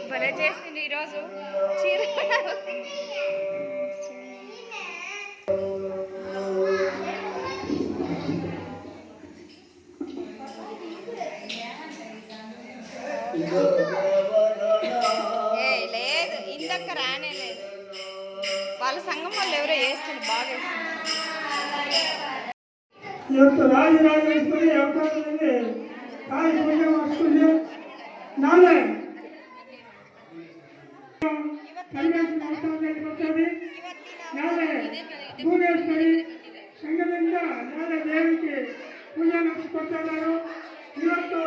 భలే చేసింది ఈరోజు చీర లేదు ఇందాక రానే లేదు వాళ్ళ సంఘం వాళ్ళు ఎవరో వేస్తుంది బాగా ಸಂಘದಿಂದ ನಾಳೆ ದೇವಿಗೆ ಪೂಜೆ ನಡೆಸಿಕೊಡ್ತಿದ್ದಾರೆ. ಇವತ್ತು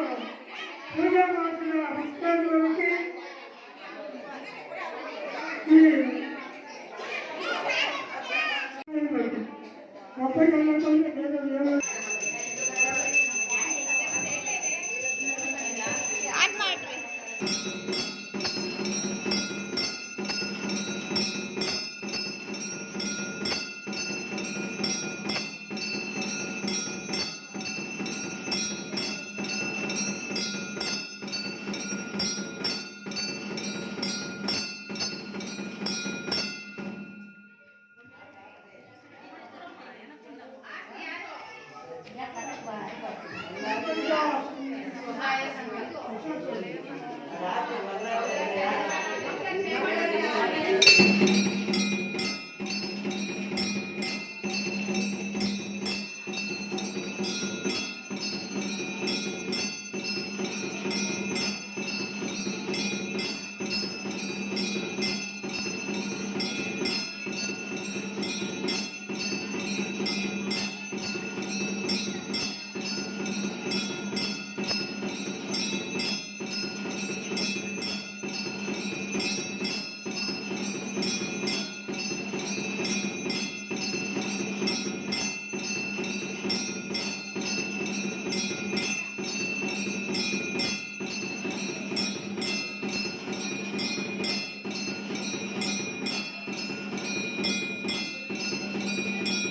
ಪೂಜೆ ಮಾಡಿದ ಭಕ್ತಾದಿಗಳಿಗೆ ಈ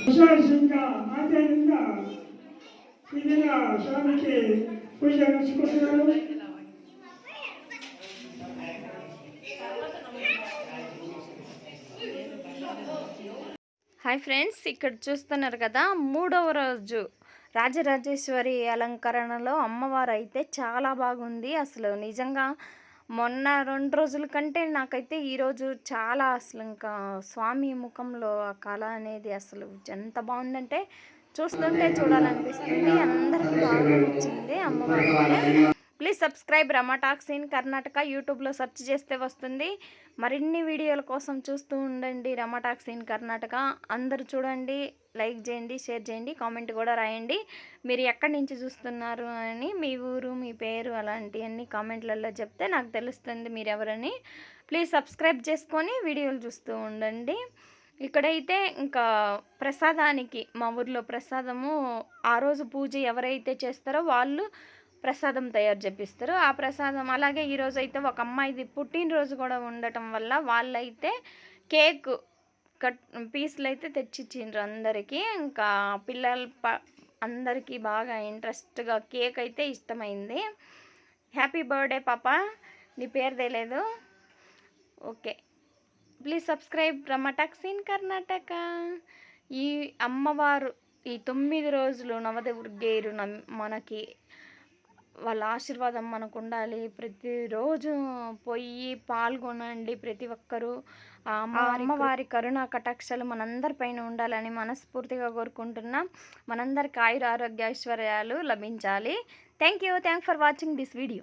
విశ్వాసంగా మాధ్యంగా విధిగా స్వామికి పూజ నడుచుకుంటున్నారు. హాయ్ ఫ్రెండ్స్, ఇక్కడ చూస్తున్నారు కదా, 3వ రోజు రాజరాజేశ్వరి అలంకరణలో అమ్మవారు అయితే చాలా బాగుంది. అసలు నిజంగా మొన్న 2 రోజుల కంటే నాకైతే ఈరోజు చాలా అసలు ఇంకా స్వామి ముఖంలో ఆ కళ అనేది అసలు ఎంత బాగుందంటే చూస్తుంటే చూడాలనిపిస్తుంది. అందరికీ బాగా నచ్చింది అమ్మవారు. Please subscribe Rama talks in Karnataka. యూట్యూబ్లో సెర్చ్ చేస్తే వస్తుంది. మరిన్ని వీడియోల కోసం చూస్తూ ఉండండి రమ టాక్స్ ఇన్ కర్ణాటక. అందరూ చూడండి, లైక్ చేయండి, షేర్ చేయండి, కామెంట్ కూడా రాయండి. మీరు ఎక్కడి నుంచి చూస్తున్నారు అని, మీ ఊరు, మీ పేరు అలాంటివన్నీ కామెంట్లలో చెప్తే నాకు తెలుస్తుంది మీరు ఎవరని. ప్లీజ్ సబ్స్క్రైబ్ చేసుకొని వీడియోలు చూస్తూ ఉండండి. ఇక్కడైతే ఇంకా ప్రసాదానికి, మా ఊర్లో ప్రసాదము ఆ రోజు పూజ ఎవరైతే చేస్తారో వాళ్ళు ప్రసాదం తయారు చేపిస్తారు. ఆ ప్రసాదం అలాగే ఈరోజు అయితే ఒక అమ్మాయిది పుట్టినరోజు కూడా ఉండటం వల్ల వాళ్ళైతే కేక్ పీసులు అయితే తెచ్చిచ్చిండ్రు అందరికీ. ఇంకా పిల్లలు అందరికీ బాగా ఇంట్రెస్ట్గా కేక్ అయితే ఇష్టమైంది. హ్యాపీ బర్త్డే పాప, నీ పేరు తెలియదు. Okay, please subscribe Rama talks in Karnataka. ఈ అమ్మవారు ఈ 9 రోజులు నవదుర్గేరు మనకి వాళ్ళ ఆశీర్వాదం మనకు ఉండాలి. ప్రతిరోజు పోయి పాల్గొనండి ప్రతి ఒక్కరూ. అమ్మవారి కరుణా కటాక్షాలు మనందరిపైన ఉండాలని మనస్ఫూర్తిగా కోరుకుంటున్నాం. మనందరికి ఆయుర ఆరోగ్య ఐశ్వర్యాలు లభించాలి. Thank you for watching this video.